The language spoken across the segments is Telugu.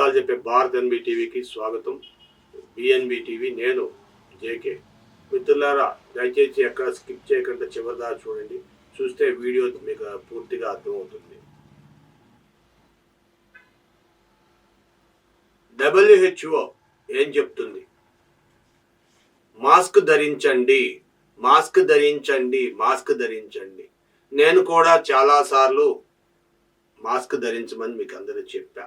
నిజాలు చెప్పే భారత్ ఎన్బి టీవీకి స్వాగతం. బిఎన్బి టీవీ, నేను జేకే. మిత్రులారా, దయచేసి ఎక్కడ స్కిప్ చేయకుండా చివరిదాకా చూడండి. చూస్తే వీడియో మీకు పూర్తిగా అర్థమవుతుంది. WHO ఏం చెప్తుంది? మాస్క్ ధరించండి, మాస్క్ ధరించండి, మాస్క్ ధరించండి. నేను కూడా చాలాసార్లు మాస్క్ ధరించమని మీకు అందరూ చెప్పా,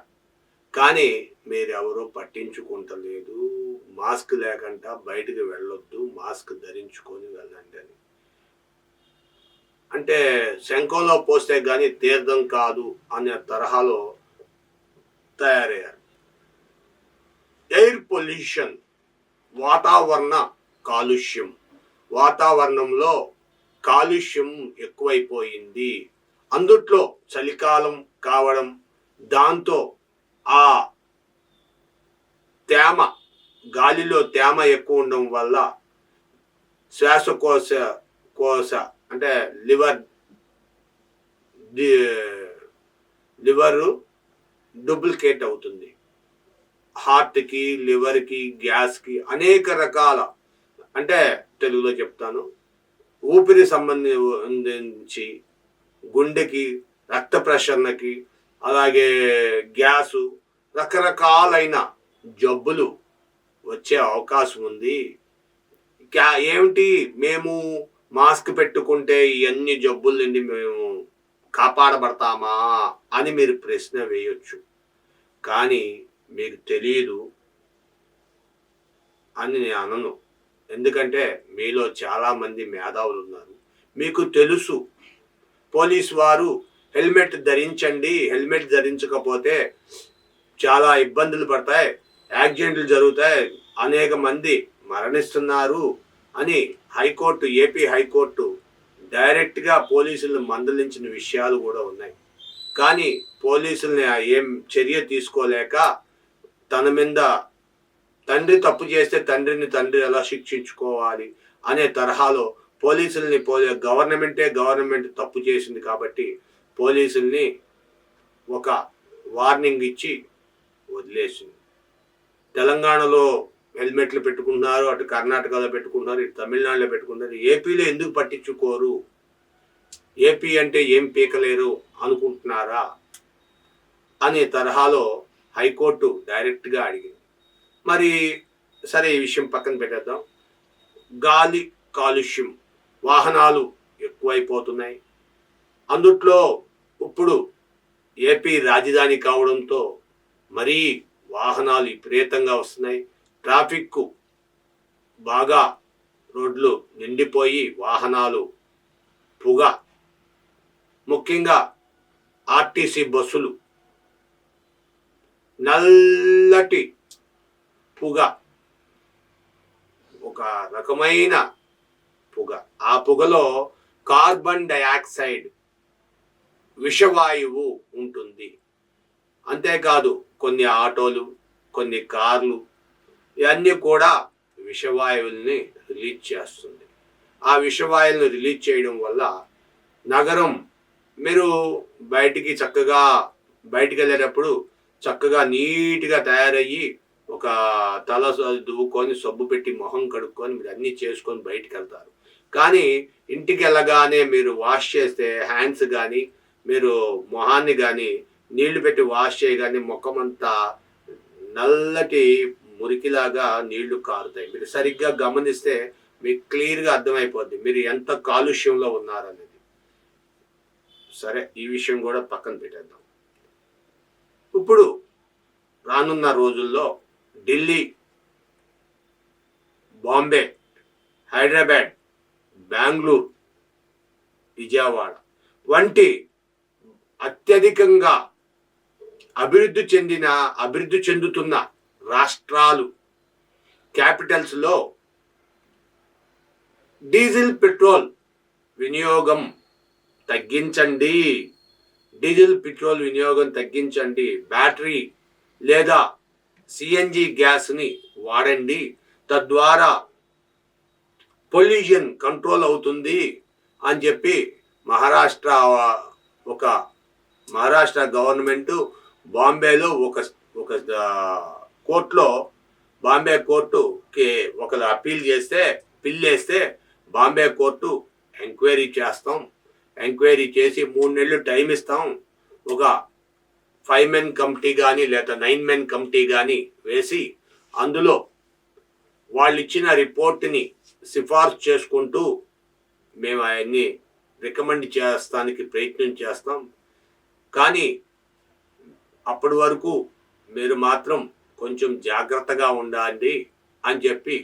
కానీ మీరెవరూ పట్టించుకుంటలేదు. మాస్క్ లేకుండా బయటికి వెళ్ళొద్దు, మాస్క్ ధరించుకొని వెళ్ళండి అని. అంటే శంఖంలో పోస్తే కానీ తీర్థం కాదు అనే తరహాలో తయారయ్యారు. ఎయిర్ పొల్యూషన్, వాతావరణ కాలుష్యం. వాతావరణంలో కాలుష్యం ఎక్కువైపోయింది. అందుట్లో చలికాలం కావడం, దాంతో ఆ తేమ, గాలిలో తేమ ఎక్కువ ఉండడం వల్ల శ్వాసకోశ అంటే లివర్ డూప్లికేట్ అవుతుంది. హార్ట్కి, లివర్కి, గ్యాస్కి, అనేక రకాల, అంటే తెలుగులో చెప్తాను, ఊపిరి సంబంధించి గుండెకి, రక్త ప్రసరణకి, అలాగే గ్యాసు, రకరకాలైన జబ్బులు వచ్చే అవకాశం ఉంది. ఏమిటి, మేము మాస్క్ పెట్టుకుంటే ఇవన్నీ జబ్బుల నుండి మేము కాపాడబడతామా అని మీరు ప్రశ్న వేయొచ్చు. కానీ మీకు తెలియదు అని నేను అనను. ఎందుకంటే మీలో చాలామంది మేధావులు ఉన్నారు, మీకు తెలుసు. పోలీసు వారు హెల్మెట్ ధరించండి, హెల్మెట్ ధరించకపోతే చాలా ఇబ్బందులు పడతాయి, యాక్సిడెంట్లు జరుగుతాయి, అనేక మంది మరణిస్తున్నారు అని హైకోర్టు, ఏపీ హైకోర్టు డైరెక్ట్గా పోలీసులను మందలించిన విషయాలు కూడా ఉన్నాయి. కానీ పోలీసుల్ని ఏం చర్య తీసుకోలేక, తన మీద తండ్రి తప్పు చేస్తే తండ్రి ఎలా శిక్షించుకోవాలి అనే తరహాలో పోలీసుల్ని గవర్నమెంట్ తప్పు చేసింది కాబట్టి పోలీసుల్ని ఒక వార్నింగ్ ఇచ్చి వదిలేసింది. తెలంగాణలో హెల్మెట్లు పెట్టుకుంటున్నారు, అటు కర్ణాటకలో పెట్టుకుంటున్నారు, ఇటు తమిళనాడులో పెట్టుకుంటున్నారు. ఏపీలో ఎందుకు పట్టించుకోరు? ఏపీ అంటే ఏం పీకలేరు అనుకుంటున్నారా అనే తరహాలో హైకోర్టు డైరెక్ట్గా అడిగింది. మరి సరే, ఈ విషయం పక్కన పెట్టేద్దాం. గాలి కాలుష్యం, వాహనాలు ఎక్కువైపోతున్నాయి. అందుట్లో ఇప్పుడు ఏపీ రాజధాని కావడంతో మరీ వాహనాలు విపరీతంగా వస్తున్నాయి. ట్రాఫిక్ బాగా, రోడ్లు నిండిపోయి వాహనాలు, పొగ, ముఖ్యంగా ఆర్టీసీ బస్సులు, నల్లటి పొగ, ఒక రకమైన పొగ. ఆ పొగలో కార్బన్ డయాక్సైడ్, విషవాయువు ఉంటుంది. అంతేకాదు కొన్ని ఆటోలు, కొన్ని కార్లు, ఇవన్నీ కూడా విషవాయువుల్ని రిలీజ్ చేస్తుంది. ఆ విషవాయువులను రిలీజ్ చేయడం వల్ల నగరం, మీరు బయటికి వెళ్ళేటప్పుడు చక్కగా నీట్గా తయారయ్యి ఒక తల దువ్వుకొని, సబ్బు పెట్టి మొహం కడుక్కొని మీరు అన్నీ చేసుకొని బయటికి వెళ్తారు. కానీ ఇంటికి వెళ్ళగానే మీరు వాష్ చేస్తే హ్యాండ్స్ కానీ, మీరు మొహాన్ని కానీ నీళ్లు పెట్టి వాష్ చేయగానే ముఖమంతా నల్లటి మురికిలాగా నీళ్లు కారుతాయి. మీరు సరిగ్గా గమనిస్తే మీకు క్లియర్గా అర్థమైపోద్ది మీరు ఎంత కాలుష్యంలో ఉన్నారనేది. సరే, ఈ విషయం కూడా పక్కన పెట్టేద్దాం. ఇప్పుడు రానున్న రోజుల్లో ఢిల్లీ, బాంబే, హైదరాబాద్, బెంగళూరు, విజయవాడ వంటి అత్యధికంగా అభివృద్ధి చెందుతున్న రాష్ట్రాలు, క్యాపిటల్స్లో డీజిల్, పెట్రోల్ వినియోగం తగ్గించండి. బ్యాటరీ లేదా సిఎన్జి గ్యాస్ని వాడండి. తద్వారా పొల్యూషన్ కంట్రోల్ అవుతుంది అని చెప్పి మహారాష్ట్ర గవర్నమెంట్ బాంబేలో ఒక ఒక కోర్టులో బాంబే కోర్టుకి ఒకరు అప్పీల్ చేస్తే పిల్ వేస్తే బాంబే కోర్టు ఎంక్వైరీ చేస్తాం, ఎంక్వైరీ చేసి 3 నెలలు టైం ఇస్తాం, ఒక 5 మెన్ కమిటీ కానీ లేదా 9 మెన్ కమిటీ కానీ వేసి అందులో వాళ్ళు ఇచ్చిన రిపోర్ట్ని సిఫార్సు చేసుకుంటూ మేము అవన్నీ రికమెండ్ చేస్తానికి ప్రయత్నం చేస్తాం. కానీ అప్పటి వరకు మీరు మాత్రం కొంచెం జాగ్రత్తగా ఉండాలి అని చెప్పి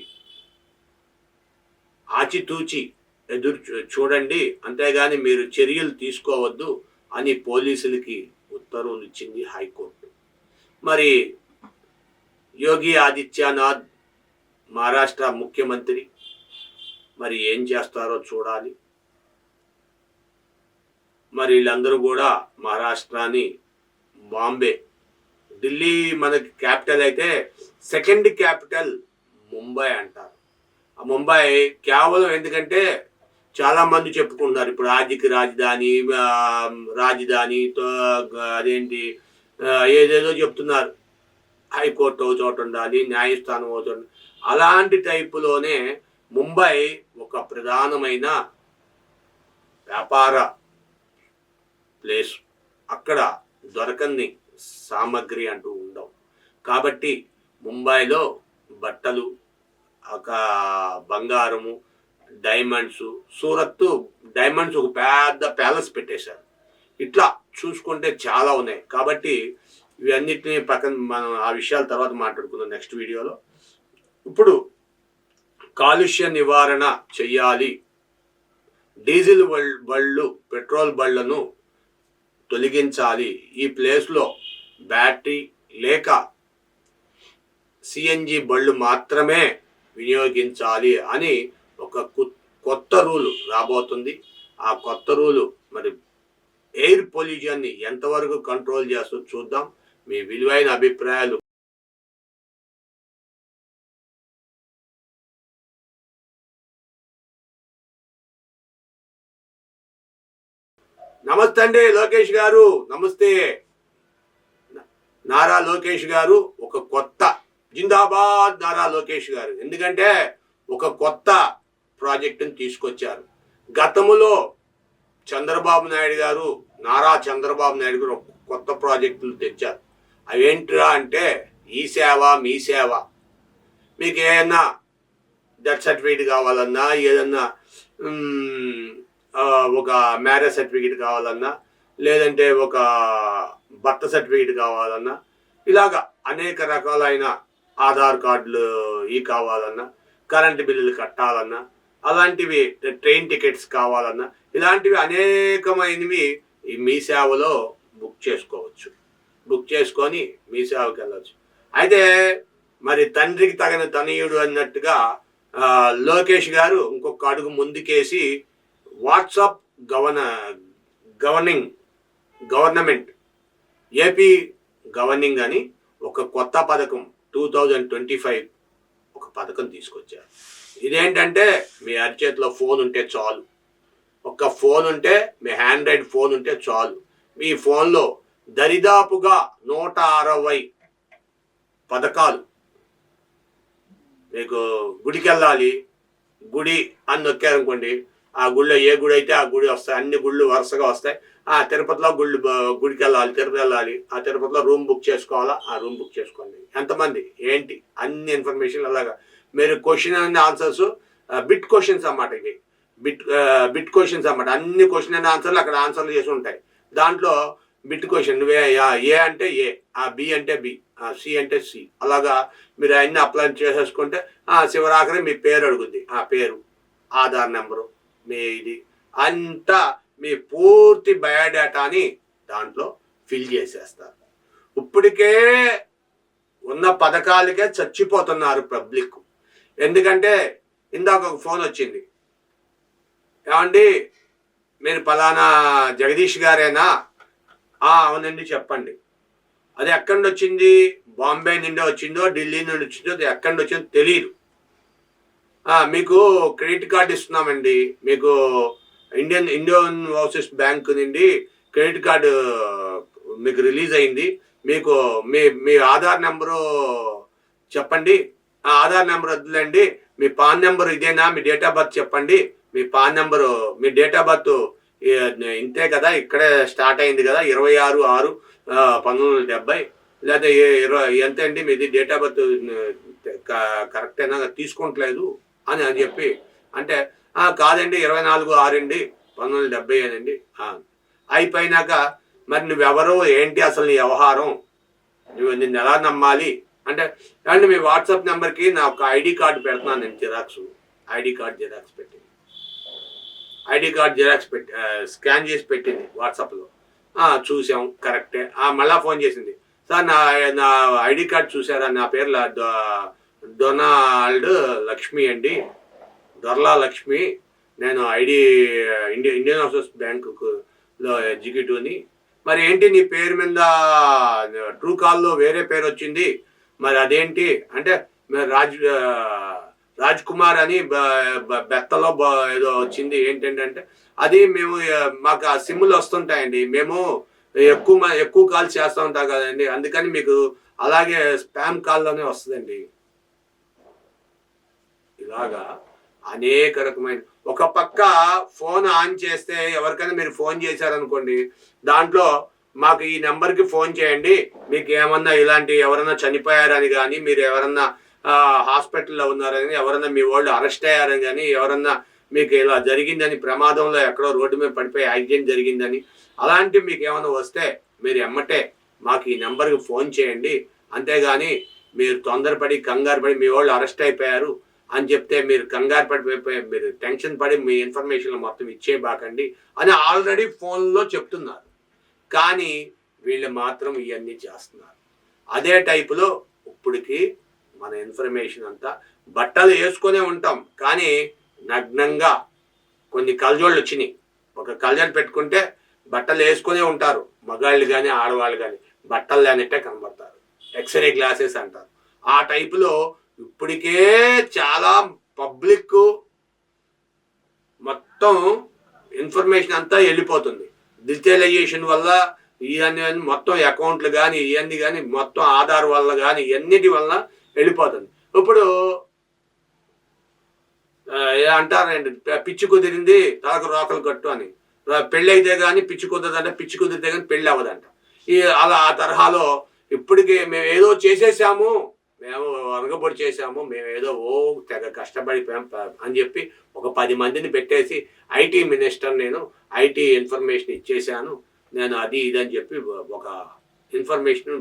ఆచితూచి ఎదురు చూడండి, అంతేగాని మీరు చర్యలు తీసుకోవద్దు అని పోలీసులకి ఉత్తర్వులు ఇచ్చింది హైకోర్టు. మరి యోగి ఆదిత్యనాథ్ మహారాష్ట్ర ముఖ్యమంత్రి మరి ఏం చేస్తారో చూడాలి. మరి వీళ్ళందరూ కూడా మహారాష్ట్రాని బాంబే, ఢిల్లీ మనకి క్యాపిటల్ అయితే సెకండ్ క్యాపిటల్ ముంబై అంటారు. ఆ ముంబై కేవలం ఎందుకంటే చాలామంది చెప్పుకుంటున్నారు ఇప్పుడు ఆర్థిక రాజధాని రాజధానితో అదేంటి ఏదేదో చెప్తున్నారు, హైకోర్టు ఒక చోట ఉండాలి, న్యాయస్థానం ఒక చోట. అలాంటి టైపులోనే ముంబై ఒక ప్రధానమైన వ్యాపార ప్లేస్. అక్కడ దొరకని సామగ్రి అంటూ ఉండవు. కాబట్టి ముంబైలో బట్టలు, ఒక బంగారము, డైమండ్స్, సూరత్ డైమండ్స్ ఒక పెద్ద ప్యాలెస్ పెట్టేశారు. ఇట్లా చూసుకుంటే చాలా ఉన్నాయి. కాబట్టి ఇవన్నిటిని పక్కన మనం ఆ విషయాల తర్వాత మాట్లాడుకుందాం నెక్స్ట్ వీడియోలో. ఇప్పుడు కాలుష్య నివారణ చెయ్యాలి, డీజిల్ బళ్ళు, పెట్రోల్ బళ్లను తొలగించాలి, ఈ ప్లేస్లో బ్యాటరీ లేక సిఎన్జి బళ్ళు మాత్రమే వినియోగించాలి అని ఒక కొత్త రూలు రాబోతుంది. ఆ కొత్త రూలు మరి ఎయిర్ పొల్యూషన్ని ఎంతవరకు కంట్రోల్ చేస్తూ చూద్దాం. మీ విలువైన అభిప్రాయాలు నమస్తే అండి లోకేష్ గారు, నమస్తే. నారా లోకేష్ గారు ఒక కొత్త జిందాబాద్ నారా లోకేష్ గారు, ఎందుకంటే ఒక కొత్త ప్రాజెక్టుని తీసుకొచ్చారు. గతంలో చంద్రబాబు నాయుడు గారు, నారా చంద్రబాబు నాయుడు గారు ఒక కొత్త ప్రాజెక్టులు తెచ్చారు. అవేంట్రా అంటే ఈ సేవ, మీ సేవ. మీకు ఏదన్నా డెత్ సర్టిఫికేట్ కావాలన్నా, ఏదన్నా ఒక మ్యారేజ్ సర్టిఫికేట్ కావాలన్నా, లేదంటే ఒక బర్త్ సర్టిఫికేట్ కావాలన్నా, ఇలాగా అనేక రకాలైన ఆధార్ కార్డులు ఈ కావాలన్నా, కరెంటు బిల్లులు కట్టాలన్నా, అలాంటివి ట్రైన్ టికెట్స్ కావాలన్నా, ఇలాంటివి అనేకమైనవి ఈ మీ సేవలో బుక్ చేసుకోవచ్చు. బుక్ చేసుకొని మీ సేవకి వెళ్ళవచ్చు. అయితే మరి తండ్రికి తగిన తనయుడు అన్నట్టుగా లోకేష్ గారు ఇంకొక అడుగు ముందుకేసి వాట్సాప్ గవర్నమెంట్ ఏపీ గవర్నింగ్ అని ఒక కొత్త పథకం 2025 ఒక పథకం తీసుకొచ్చారు. ఇదేంటంటే మీ అరిచేతిలో ఫోన్ ఉంటే చాలు, ఒక్క ఫోన్ ఉంటే, మీ ఆండ్రాయిడ్ ఫోన్ ఉంటే చాలు, మీ ఫోన్లో దరిదాపుగా 160 పథకాలు. మీకు గుడికి వెళ్ళాలి, గుడి అని నొక్కారనుకోండి, ఆ గుడిలో ఏ గుడి అయితే ఆ గుడి వస్తాయి, అన్ని గుళ్ళు వరుసగా వస్తాయి. ఆ తిరుపతిలో గుడికి వెళ్ళాలి, తిరుపతి వెళ్ళాలి, ఆ తిరుపతిలో రూమ్ బుక్ చేసుకోవాలా, ఆ రూమ్ బుక్ చేసుకోండి. ఎంతమంది ఏంటి అన్ని ఇన్ఫర్మేషన్ అలాగా. మీరు question and answers bit questions అన్నమాట. ఇవి బిట్ క్వశ్చన్స్ అన్నమాట. అన్ని క్వశ్చన్ అండ్ ఆన్సర్లు అక్కడ ఆన్సర్లు చేసి ఉంటాయి. దాంట్లో బిట్ క్వశ్చన్ ఏ అంటే ఏ, బి అంటే బి, సి అంటే సి, అలాగా మీరు అన్ని అప్లై చేసేసుకుంటే చివరాఖరి మీ పేరు అడుగుద్ది. ఆ పేరు, ఆధార్ నెంబరు, మీ ఇది అంతా మీ పూర్తి బయోడేటాని దాంట్లో ఫిల్ చేసేస్తారు. ఇప్పటికే ఉన్న పథకాలకే చచ్చిపోతున్నారు పబ్లిక్. ఎందుకంటే ఇందాక ఒక ఫోన్ వచ్చింది, ఏమండి మీరు పలానా జగదీష్ గారేనా? అవునండి చెప్పండి. అది ఎక్కడి నుండి వచ్చింది? బాంబే నుండి వచ్చిందో, ఢిల్లీ నుండి వచ్చిందో, అది ఎక్కడి నుండి వచ్చిందో తెలియదు. మీకు క్రెడిట్ కార్డు ఇస్తున్నామండి, మీకు ఇండియన్ ఓవర్సీస్ బ్యాంక్ నుండి క్రెడిట్ కార్డు మీకు రిలీజ్ అయింది, మీకు మీ మీ ఆధార్ నెంబరు చెప్పండి. ఆ ఆధార్ నెంబర్ వద్దులేండి, మీ పాన్ నెంబర్ ఇదేనా, మీ డేట్ ఆఫ్ బర్త్ చెప్పండి, మీ పాన్ నెంబరు, మీ డేట్ ఆఫ్ బర్త్ ఇంతే కదా, ఇక్కడే స్టార్ట్ అయింది కదా, 26/6/1970, లేదా ఎంత అండి మీది డేట్ ఆఫ్ బర్త్ కరెక్టేనా, తీసుకోవట్లేదు అని అని చెప్పి అంటే, కాదండి 24/6/1970 అనండి. అయిపోయినాక మరి నువ్వెవరు ఏంటి అసలు నీ వ్యవహారం, నిన్ను ఎలా నమ్మాలి అంటే, అండి మీ వాట్సాప్ నెంబర్కి నా ఒక ఐడి కార్డు పెడుతున్నాను నేను, ఐడి కార్డ్ జిరాక్స్ పెట్టి స్కాన్ చేసి పెట్టింది వాట్సాప్లో. చూసాం కరెక్టే. మళ్ళా ఫోన్ చేసింది, సార్ నా ఐడి కార్డ్ చూసారా, నా పేరు డొనాల్డ్ లక్ష్మి అండి, దొర్లా లక్ష్మి, నేను ఇండియన్ ఓవర్సీస్ బ్యాంకులో ఎగ్జిక్యూటివ్ని. మరి ఏంటి నీ పేరు మీద ట్రూ కాల్లో వేరే పేరు వచ్చింది, మరి అదేంటి అంటే, రాజ్ కుమార్ అని బెత్తలో ఏదో వచ్చింది ఏంటంటే, అది మేము మాకు ఆ సిమ్లు వస్తుంటాయండి, మేము ఎక్కువ కాల్స్ చేస్తూ ఉంటాం కదండి, అందుకని మీకు అలాగే స్పామ్ కాల్లోనే వస్తుందండి. ఇలాగా అనేక రకమైన, ఒక పక్క ఫోన్ ఆన్ చేస్తే ఎవరికైనా మీరు ఫోన్ చేశారనుకోండి, దాంట్లో మాకు ఈ నెంబర్కి ఫోన్ చేయండి, మీకు ఏమన్నా ఇలాంటి ఎవరన్నా చనిపోయారని కానీ, మీరు ఎవరన్నా హాస్పిటల్లో ఉన్నారని, ఎవరన్నా మీ వాళ్ళు అరెస్ట్ అయ్యారని కానీ, ఎవరన్నా మీకు ఇలా జరిగిందని, ప్రమాదంలో ఎక్కడో రోడ్డు మీద పడిపోయి యాక్సిడెంట్ జరిగిందని, అలాంటివి మీకు ఏమైనా వస్తే మీరు ఎమ్మటే మాకు ఈ నెంబర్కి ఫోన్ చేయండి, అంతేగాని మీరు తొందరపడి కంగారు పడి మీ వాళ్ళు అరెస్ట్ అయిపోయారు అని చెప్తే మీరు కంగారు పడిపోయి మీరు టెన్షన్ పడి మీ ఇన్ఫర్మేషన్ మొత్తం ఇచ్చేయబాకండి అని ఆల్రెడీ ఫోన్లో చెప్తున్నారు. కానీ వీళ్ళు మాత్రం ఇవన్నీ చేస్తున్నారు. అదే టైపులో ఇప్పటికి మన ఇన్ఫర్మేషన్ అంతా బట్టలు వేసుకునే ఉంటాం, కానీ నగ్నంగా కొన్ని కలజోళ్ళు వచ్చినాయి. ఒక కలజోడు పెట్టుకుంటే బట్టలు వేసుకునే ఉంటారు, మగాళ్ళు కానీ ఆడవాళ్ళు కానీ బట్టలు లేనట్టే కనబడతారు, ఎక్స్రే గ్లాసెస్ అంటారు. ఆ టైపులో ఇప్పటికే చాలా పబ్లిక్ మొత్తం ఇన్ఫర్మేషన్ అంతా వెళ్ళిపోతుంది. డిజిటలైజేషన్ వల్ల ఇవన్నీ మొత్తం అకౌంట్లు కానీ ఇవన్నీ కానీ మొత్తం ఆధార్ వల్ల కానీ ఇవన్నిటి వల్ల వెళ్ళిపోతుంది. ఇప్పుడు అంటారండి, పిచ్చి కుదిరింది తలకు రోకలు కట్టు అని, పెళ్ళి అయితే కానీ పిచ్చి కుదరదంట, పిచ్చి కుదిరితే కానీ పెళ్ళి అవ్వదంట. అలా ఆ తరహాలో ఇప్పటికి మేము ఏదో చేసేసాము, మేము వనగబొడి చేసాము, మేము ఏదో తెగ కష్టపడిపోయాం అని చెప్పి ఒక 10 మందిని పెట్టేసి ఐటీ మినిస్టర్, నేను ఐటీ ఇన్ఫర్మేషన్ ఇచ్చేసాను, నేను అది ఇది అని చెప్పి ఒక ఇన్ఫర్మేషన్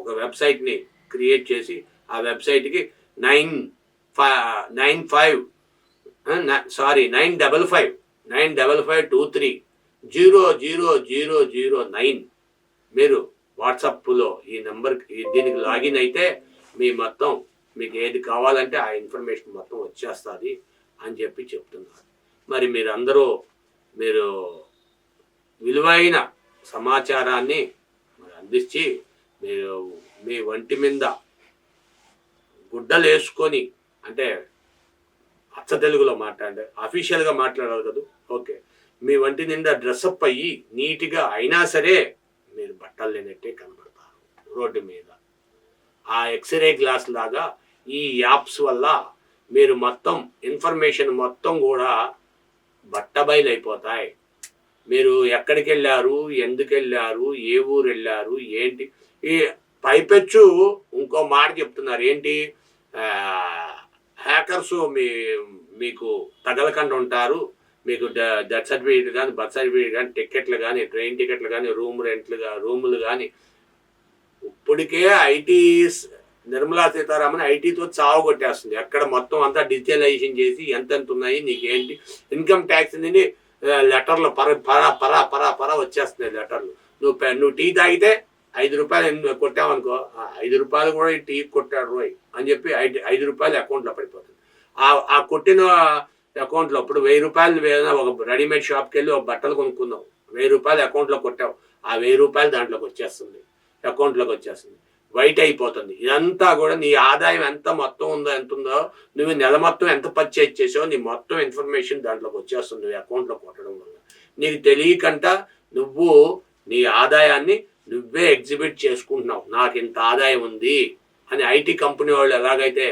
ఒక వెబ్సైట్ని క్రియేట్ చేసి ఆ వెబ్సైట్కి 95523000009 మీరు వాట్సాప్లో ఈ నెంబర్కి దీనికి లాగిన్ అయితే మీ మొత్తం మీకు ఏది కావాలంటే ఆ ఇన్ఫర్మేషన్ మొత్తం వచ్చేస్తుంది అని చెప్పి చెప్తున్నారు. మరి మీరందరూ మీరు విలువైన సమాచారాన్ని మరి అందించి మీరు మీ వంటి మీద గుడ్డలు వేసుకొని, అంటే అచ్చ తెలుగులో మాట్లాడే అఫీషియల్గా మాట్లాడాలి కదా, ఓకే, మీ వంటి నిండా డ్రెస్అప్ అయ్యి నీట్గా అయినా సరే మీరు బట్టలు లేనట్టే కనబడతారు రోడ్డు మీద. ఆ ఎక్స్రే గ్లాస్ లాగా ఈ యాప్స్ వల్ల మీరు మొత్తం ఇన్ఫర్మేషన్ మొత్తం కూడా బట్టబయలైపోతాయి. మీరు ఎక్కడికి వెళ్ళారు, ఎందుకు వెళ్ళారు, ఏ ఊరు వెళ్ళారు, ఏంటి, ఈ పైపెచ్చు ఇంకో మాట చెప్తున్నారు ఏంటి, హ్యాకర్స్ మీకు తగలకుండా ఉంటారు, మీకు డెత్ సర్టిఫికేట్ కానీ, బర్త్ సర్టిఫికేట్ కానీ, టికెట్లు కానీ, ట్రైన్ టికెట్లు కానీ, రూములు కానీ, ఇప్పటికే ఐటీ నిర్మలా సీతారామన్ ఐటీతో చావు కొట్టేస్తుంది. ఎక్కడ మొత్తం అంతా డిజిటలైజేషన్ చేసి ఎంతెంత ఉన్నాయి నీకేంటి, ఇన్కమ్ ట్యాక్స్ నుండి లెటర్లు పర వచ్చేస్తున్నాయి లెటర్లు. నువ్వు టీ తాగితే 5 రూపాయలు కొట్టావనుకో, 5 రూపాయలు కూడా టీ కొట్టాడు రోయ్ అని చెప్పి 5 రూపాయలు అకౌంట్లో పడిపోతుంది. ఆ కొట్టిన అకౌంట్లో ఇప్పుడు 1000 రూపాయలు ఏదైనా ఒక రెడీమేడ్ షాప్కి వెళ్ళి ఒక బట్టలు కొనుక్కున్నావు, 1000 రూపాయలు అకౌంట్లో కొట్టావు, ఆ 1000 రూపాయలు దాంట్లోకి వచ్చేస్తుంది, అకౌంట్లోకి వచ్చేస్తుంది, వైట్ అయిపోతుంది. ఇదంతా కూడా నీ ఆదాయం ఎంత ఉందో నువ్వు నెల మొత్తం ఎంత పర్చేజ్ చేసావో నీ మొత్తం ఇన్ఫర్మేషన్ దాంట్లోకి వచ్చేస్తుంది అకౌంట్లో కొట్టడం వల్ల. నీకు తెలియకుండా నువ్వు నీ ఆదాయాన్ని నువ్వే ఎగ్జిబిట్ చేసుకుంటున్నావు నాకు ఇంత ఆదాయం ఉంది అని. ఐటీ కంపెనీ వాళ్ళు ఎలాగైతే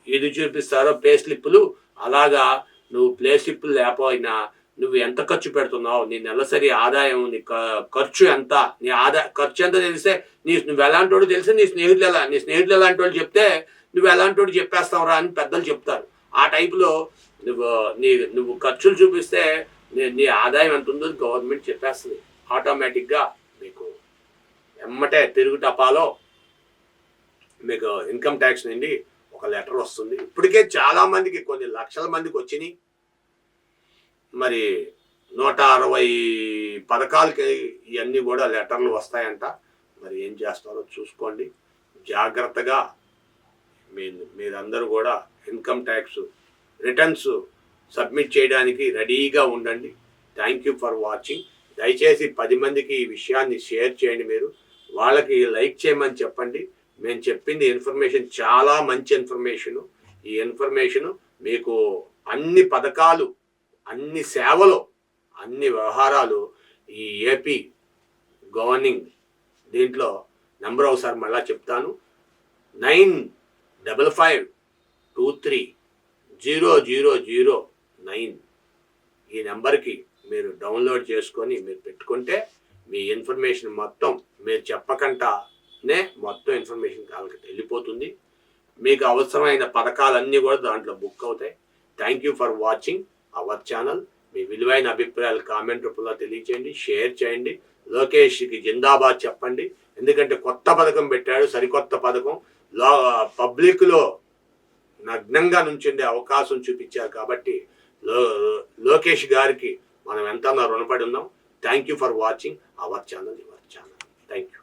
ఇది చూపిస్తారో పే స్లిప్పులు, అలాగా నువ్వు ప్లే స్లిప్పులు లేకపోయినా నువ్వు ఎంత ఖర్చు పెడుతున్నావు, నీ నెలసరి ఆదాయం, నీ ఖర్చు ఎంత, నీ ఖర్చు ఎంత తెలిస్తే నువ్వు ఎలాంటి వాడు తెలిస్తే నీ స్నేహితులు ఎలాంటి వాళ్ళు చెప్తే నువ్వు ఎలాంటి వాడు చెప్పేస్తావురా అని పెద్దలు చెప్తారు. ఆ టైపులో నువ్వు ఖర్చులు చూపిస్తే నీ ఆదాయం ఎంత ఉందో గవర్నమెంట్ చెప్పేస్తుంది. ఆటోమేటిక్గా మీకు ఎమ్మటే తిరుగు టపాలో మీకు ఇన్కమ్ ట్యాక్స్ నుండి ఒక లెటర్ వస్తుంది. ఇప్పటికే చాలామందికి, కొన్ని లక్షల మందికి వచ్చినాయి. మరి 160 పథకాలకి ఇవన్నీ కూడా లెటర్లు వస్తాయంట. మరి ఏం చేస్తారో చూసుకోండి. జాగ్రత్తగా మీరందరూ కూడా ఇన్కమ్ ట్యాక్స్ రిటర్న్స్ సబ్మిట్ చేయడానికి రెడీగా ఉండండి. Thank you for watching. దయచేసి 10 మందికి ఈ విషయాన్ని షేర్ చేయండి. మీరు వాళ్ళకి లైక్ చేయమని చెప్పండి. మేము చెప్పింది ఇన్ఫర్మేషన్ చాలా మంచి ఇన్ఫర్మేషను. ఈ ఇన్ఫర్మేషను మీకు అన్ని పథకాలు, అన్ని సేవలు, అన్ని వ్యవహారాలు ఈ ఏపీ గవర్నింగ్ దీంట్లో నెంబర్ ఒకసారి మళ్ళా చెప్తాను, 9555230009 ఈ నెంబర్కి మీరు డౌన్లోడ్ చేసుకొని మీరు పెట్టుకుంటే మీ ఇన్ఫర్మేషన్ మొత్తం మీరు చెప్పకుండానే మొత్తం ఇన్ఫర్మేషన్ వాళ్ళకి వెళ్ళిపోతుంది. మీకు అవసరమైన పథకాలన్నీ కూడా దాంట్లో బుక్ అవుతాయి. Thank you for watching our channel. మీ విలువైన అభిప్రాయాలు కామెంట్ రూపంలో తెలియచేయండి, షేర్ చేయండి. లోకేష్కి జిందాబాద్ చెప్పండి. ఎందుకంటే కొత్త పథకం పెట్టాడు, సరికొత్త పథకం. పబ్లిక్లో నగ్నంగా నుంచుండే అవకాశం చూపించారు. కాబట్టి లోకేష్ గారికి మనం ఎంతన్నా రుణపడి ఉన్నాం. Thank you for watching our channel. Thank you.